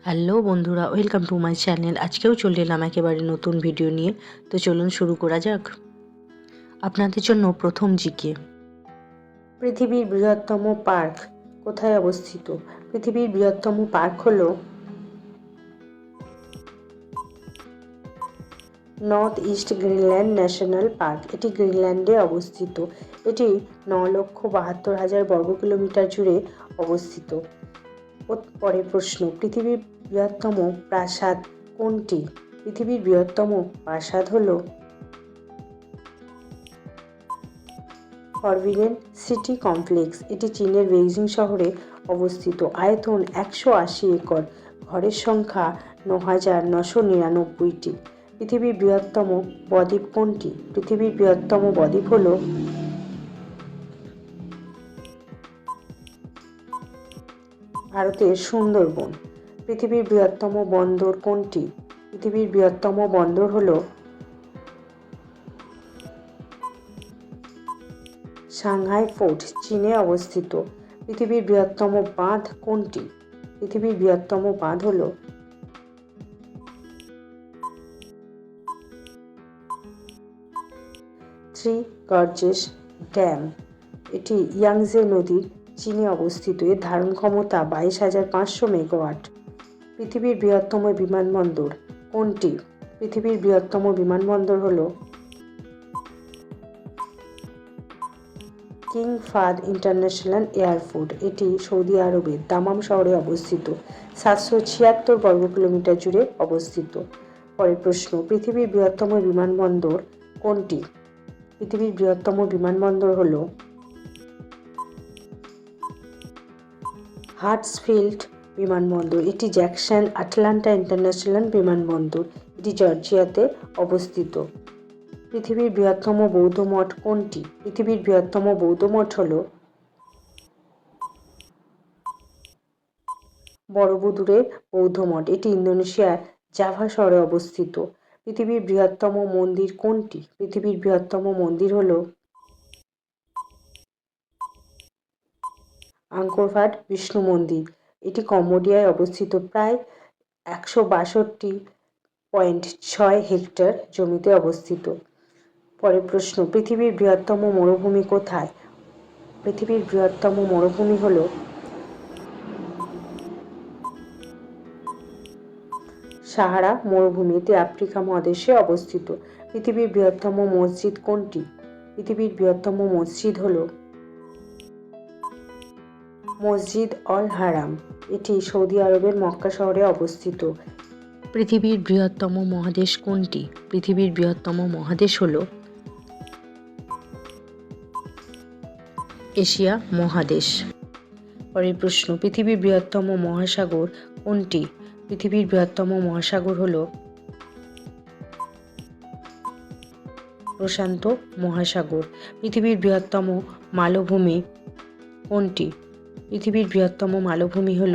Hello বন্ধুরা, welcome to my channel. আজকেও চলে এলাম একেবারে নতুন ভিডিও নিয়ে। তো চলুন শুরু করা যাক। আপনাদের জন্য প্রথম জিকে। পৃথিবীর বৃহত্তম পার্ক কোথায় অবস্থিত? পৃথিবীর বৃহত্তম পার্ক হল north east Greenland national park. এটি গ্রিনল্যান্ডে অবস্থিত। এটি 9,72,000 বর্গ কিলোমিটার জুড়ে অবস্থিত। পরের প্রশ্ন, পৃথিবীর বৃহত্তম প্রাসাদ কোনটি? পৃথিবীর বৃহত্তম প্রাসাদ হল ফরবিডেন সিটি কমপ্লেক্স। এটি চীনের বেইজিং শহরে অবস্থিত। আয়তন 180 একর। ঘরের সংখ্যা 9,999টি। পৃথিবীর বৃহত্তম বদ্বীপ কোনটি? পৃথিবীর বৃহত্তম বদ্বীপ হল ভারতের সুন্দরবন। পৃথিবীর বৃহত্তম বন্দর কোনটি? পৃথিবীর বৃহত্তম বন্দর হল সাংহাই ফোর্ট, চীনে অবস্থিত। পৃথিবীর বৃহত্তম বাঁধ কোনটি? পৃথিবীর বৃহত্তম বাঁধ হল থ্রি গর্জেস ড্যাম। এটি ইয়াংজে নদীর চীনে অবস্থিত। এর ধারণ ক্ষমতা 22,500 মেগাওয়াট। পৃথিবীর বৃহত্তম বিমানবন্দর কোনটি? পৃথিবীর বৃহত্তম বিমানবন্দর হল কিং ফাহাদ ইন্টারন্যাশনাল এয়ারপোর্ট। এটি সৌদি আরবের দামাম শহরে অবস্থিত। 776 বর্গ কিলোমিটার জুড়ে অবস্থিত। পরের প্রশ্ন, পৃথিবীর বৃহত্তম বিমানবন্দর কোনটি? পৃথিবীর বৃহত্তম বিমানবন্দর হল হার্টসফিল্ড বিমানবন্দর। এটি জ্যাকসন আটলান্টা ইন্টারন্যাশনাল বিমানবন্দর। এটি জর্জিয়াতে অবস্থিত। পৃথিবীর বৃহত্তম বৌদ্ধ মঠ কোনটি? পৃথিবীর বৃহত্তম বৌদ্ধ মঠ হল বরবুদুরের বৌদ্ধ মঠ। এটি ইন্দোনেশিয়ার জাভা শহরে অবস্থিত। পৃথিবীর বৃহত্তম মন্দির কোনটি? পৃথিবীর বৃহত্তম মন্দির হল আঙ্কর ভাট বিষ্ণু মন্দির। এটি কম্বোডিয়ায় অবস্থিত। প্রায় 162.6 হেক্টর জমিতে অবস্থিত। পরের প্রশ্ন, পৃথিবীর বৃহত্তম মরুভূমি কোথায়? পৃথিবীর বৃহত্তম মরুভূমি হল সাহারা মরুভূমি। এটি আফ্রিকা মহাদেশে অবস্থিত। পৃথিবীর বৃহত্তম মসজিদ কোনটি? পৃথিবীর বৃহত্তম মসজিদ হল মসজিদ অল হারাম। এটি সৌদি আরবের মক্কা শহরে অবস্থিত। পৃথিবীর বৃহত্তম মহাদেশ কোনটি? পৃথিবীর বৃহত্তম মহাদেশ হল এশিয়া মহাদেশ। পরের প্রশ্ন, পৃথিবীর বৃহত্তম মহাসাগর কোনটি? পৃথিবীর বৃহত্তম মহাসাগর হল প্রশান্ত মহাসাগর। পৃথিবীর বৃহত্তম মালভূমি কোনটি? পৃথিবীর বৃহত্তম মালভূমি হল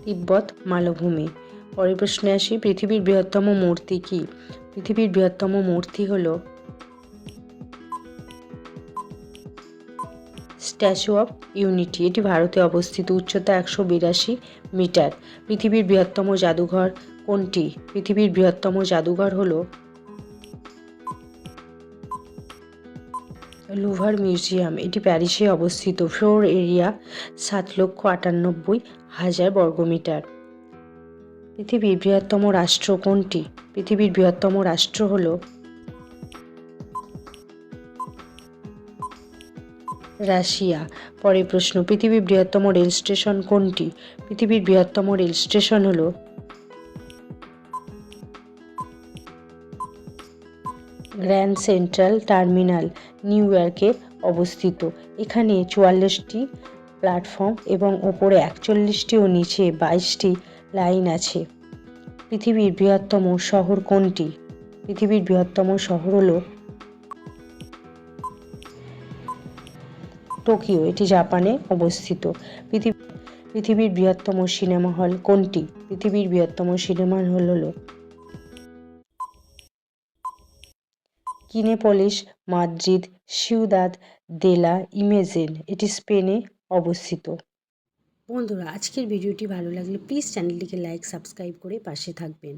তিব্বত মালভূমি। পরের প্রশ্নে আসি, পৃথিবীর বৃহত্তম মূর্তি কি? পৃথিবীর বৃহত্তম মূর্তি হল স্ট্যাচু অফ ইউনিটি। এটি ভারতে অবস্থিত। উচ্চতা 182 মিটার। পৃথিবীর বৃহত্তম জাদুঘর কোনটি? পৃথিবীর বৃহত্তম জাদুঘর হল লুভার মিউজিয়াম। এটি প্যারিসে অবস্থিত। ফ্লোর এরিয়া 7,98,000 বর্গমিটার। পৃথিবীর বৃহত্তম রাষ্ট্র কোনটি? পৃথিবীর বৃহত্তম রাষ্ট্র হল রাশিয়া। পরের প্রশ্ন, পৃথিবীর বৃহত্তম রেল স্টেশন কোনটি? পৃথিবীর বৃহত্তম রেল স্টেশন হল গ্র্যান্ড সেন্ট্রাল টার্মিনাল, নিউ ইয়র্কে অবস্থিত। এখানে 44টি প্ল্যাটফর্ম এবং ওপরে 41টি ও নিচে 22টি লাইন আছে। পৃথিবীর বৃহত্তম শহর কোনটি? পৃথিবীর বৃহত্তম শহর হল টোকিও। এটি জাপানে অবস্থিত। পৃথিবীর বৃহত্তম সিনেমা হল কোনটি? পৃথিবীর বৃহত্তম সিনেমা হল হল কিনেপোলিস, মাদ্রিদ, সিউদাদ দে লা ইমেজেন। এটি স্পেনে অবস্থিত। বন্ধুরা, আজকের ভিডিওটি ভালো লাগলে প্লিজ চ্যানেলটিকে লাইক সাবস্ক্রাইব করে পাশে থাকবেন।